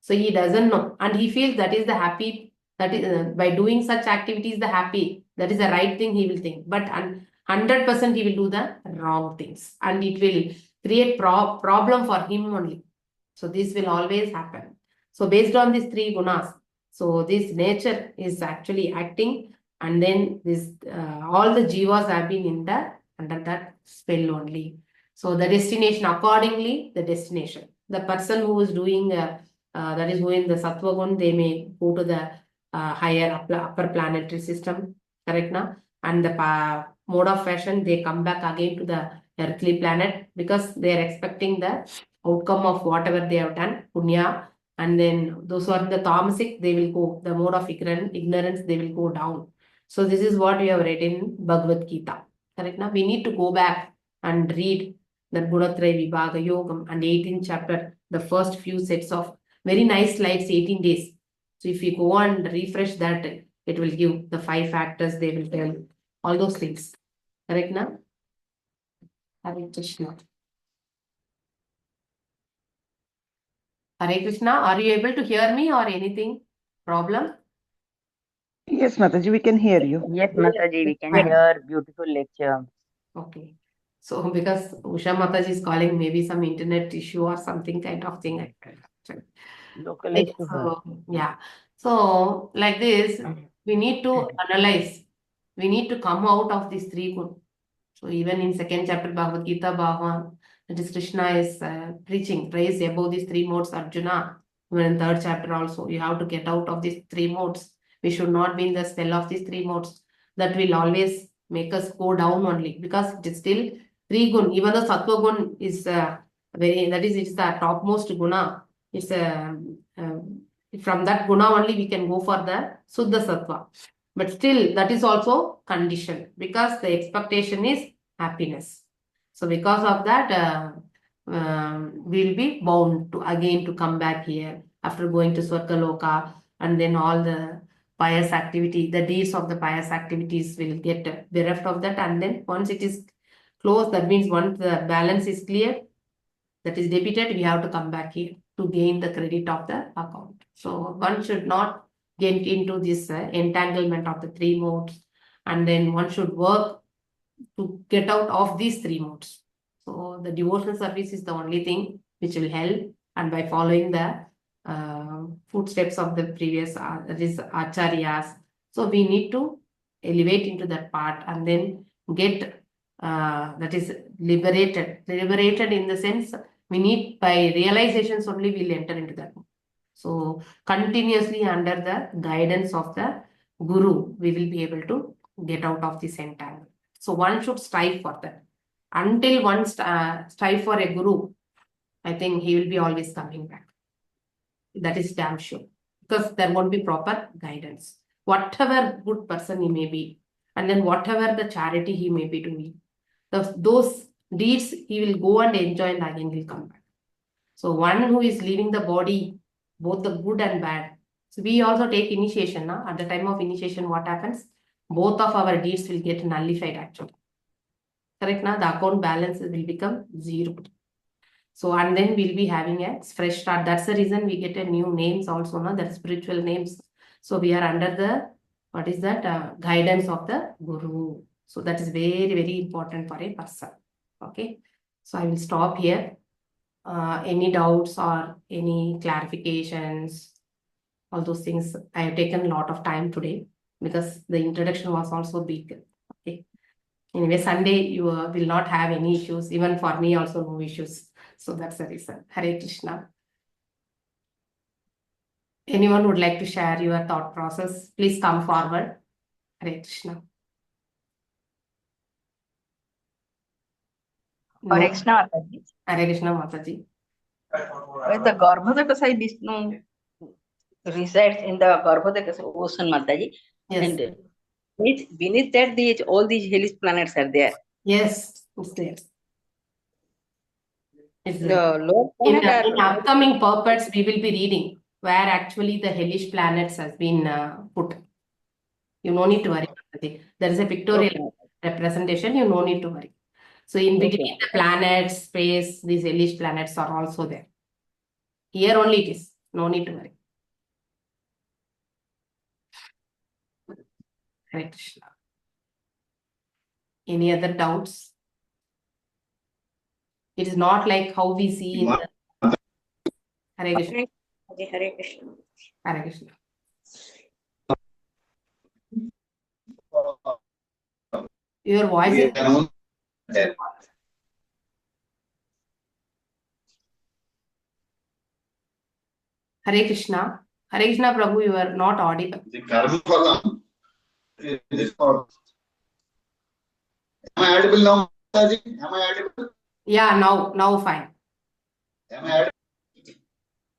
So he doesn't know, and he feels that is the happy, that is by doing such activities, the happy, that is the right thing he will think. But 100% he will do the wrong things, and it will create problem for him only. So this will always happen. So based on these three gunas, so this nature is actually acting, and then this all the jivas have been under that spell only. So the destination, accordingly, the destination. The person who is doing that is who in the sattva gun, they may go to the higher upper planetary system, correct now? And the mode of fashion, they come back again to the earthly planet, because they are expecting the outcome of whatever they have done, punya. And then those who are in the tamasic, they will go, the mode of ignorance, they will go down. So this is what we have read in Bhagavadgita, correct now? We need to go back and read the Gunatraya Vibhaga Yogam and 18th chapter, the first few sets of very nice slides, 18 days. So if you go and refresh that, it will give the 5 factors, they will tell all those things. Correct now? Hare Krishna. Hare Krishna, are you able to hear me or anything? Problem? Yes, Mataji, we can hear you. Yes, Mataji, we can hear beautiful lecture. Okay. So because Usha Mataji is calling, maybe some internet issue or something kind of thing. Localized to her. So, yeah. So like this, we need to analyze. We need to come out of these three gun. So even in second chapter Bhagavad Gita, Bhagavan, that is Krishna is preaching praise above these three modes, Arjuna. Even in third chapter also, you have to get out of these three modes. We should not be in the spell of these three modes. That will always make us go down only, because it is still three gun. Even the sattva gun is it's the topmost guna. It's from that guna only we can go for the Suddha Sattva. But still, that is also condition, because the expectation is happiness. So because of that, we'll be bound to again to come back here after going to Swargaloka, and then all the pious activity, the deeds of the pious activities will get bereft of that. And then once it is closed, that means once the balance is clear, that is debited, we have to come back here to gain the credit of the account. So one should not get into this entanglement of the three modes, and then one should work to get out of these three modes. So the devotional service is the only thing which will help, and by following the footsteps of the previous that is acharyas. So we need to elevate into that part, and then get that is liberated in the sense, we need by realizations only we'll enter into that. So continuously under the guidance of the guru, we will be able to get out of this entangle. So one should strive for that. Until one strive for a guru, I think he will be always coming back. That is damn sure. Because there won't be proper guidance. Whatever good person he may be, and then whatever the charity he may be doing, those deeds he will go and enjoy and again will come back. So one who is leaving the body, both the good and bad. So we also take initiation. Now, at the time of initiation, what happens? Both of our deeds will get nullified actually. Correct now? The account balance will become zero. So and then we'll be having a fresh start. That's the reason we get a new names also, no? That spiritual names. So we are under the, what is that? Guidance of the guru. So that is very, very important for a person. Okay. So I will stop here. Any doubts or any clarifications, all those things. I have taken a lot of time today because the introduction was also big. Okay. Anyway, Sunday you will not have any issues. Even for me also no issues. So that's the reason. Hare Krishna. Anyone would like to share your thought process? Please come forward. Hare Krishna. No. Hare Krishna Mataji. Hare Krishna Mataji. The Garbhodaka Vishnu resides in the Garbhodaka ocean, Mataji. Yes. And beneath that, all these hellish planets are there. Yes, it's there. It's The there. lower In planet are upcoming purports, we will be reading where actually the hellish planets has been put. You no need to worry. There is a pictorial representation. You no need to worry. So in between the planets, space, these hellish planets are also there. Here only it is. No need to worry. Hare Krishna. Any other doubts? It is not like how we see in the Hare Krishna. Hare Krishna. Hare Krishna. Your voice is Hare Krishna. Hare Krishna Prabhu, you are not audible. The karma phalam is for. Am I audible now, Mataji? Am I audible? Yeah, now fine. Am I audible?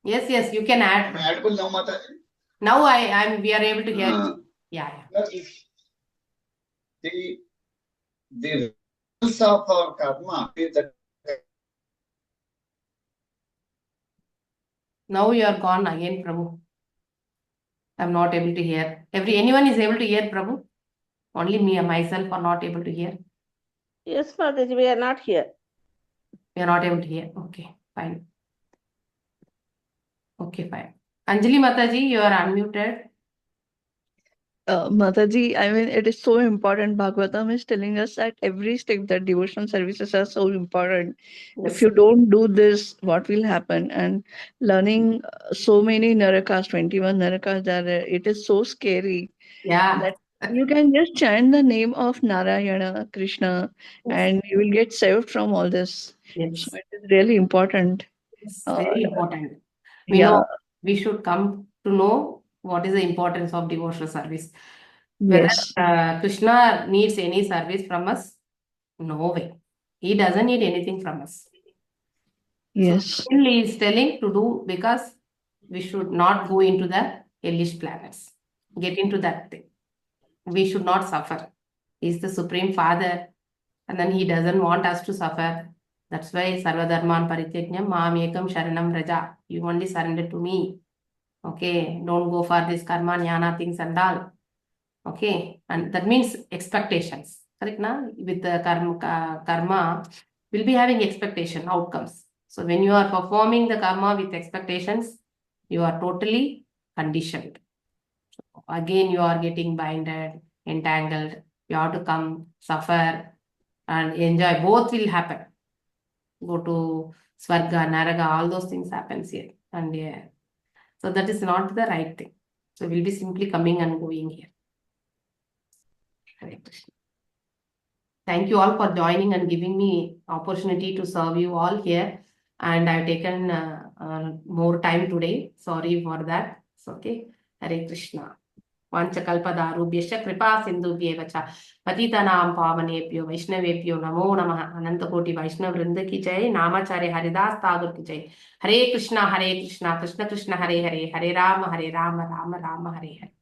Yes, you can add. Am I audible now, Mataji? Now we are able to hear you. Yeah. The results of our karma is that. Now you are gone again, Prabhu. I'm not able to hear. Anyone is able to hear, Prabhu? Only me and myself are not able to hear. Yes, Mataji, we are not here. We are not able to hear. Okay, fine. Okay, fine. Anjali Mataji, you are unmuted. Mataji, I mean, it is so important. Bhagavatam is telling us that every step that devotional services are so important. Yes. If you don't do this, what will happen? And learning so many narakas, 21 narakas, it is so scary. Yeah. That you can just chant the name of Narayana, Krishna, and you will get saved from all this. Yes. So it is really important. It's very important. We Yeah. know we should come to know what is the importance of devotional service. Whether Yes. Krishna needs any service from us, no way. He doesn't need anything from us. Yes. So he is telling to do because we should not go into the hellish planets. Get into that thing. We should not suffer. He is the Supreme Father, and then he doesn't want us to suffer. That's why Sarva Dharman Parityajnam Maam Ekam Sharanam Raja. You only surrender to me. Okay, don't go for this karma, jnana things and all. Okay, and that means expectations. Correct, na? With the karma, we'll be having expectation outcomes. So when you are performing the karma with expectations, you are totally conditioned. Again, you are getting binded, entangled. You have to come, suffer, and enjoy. Both will happen. Go to Swarga, Naraga, all those things happens here. And yeah. So that is not the right thing. So we'll be simply coming and going here. Hare Krishna. Thank you all for joining and giving me opportunity to serve you all here. And I've taken more time today. Sorry for that. It's okay. Hare Krishna. वाञ्छकल्पदारुभ्यश्च कृपा सिन्धुभ्येव च पतितनां पावनेभ्यो वैष्णवेभ्यो नमो नमः। अनंत कोटि वैष्णव वृंद की जय। नामाचार्य हरिदास ठाकुर की जय। हरे कृष्णा कृष्ण कृष्ण हरे हरे, हरे राम राम राम हरे हरे।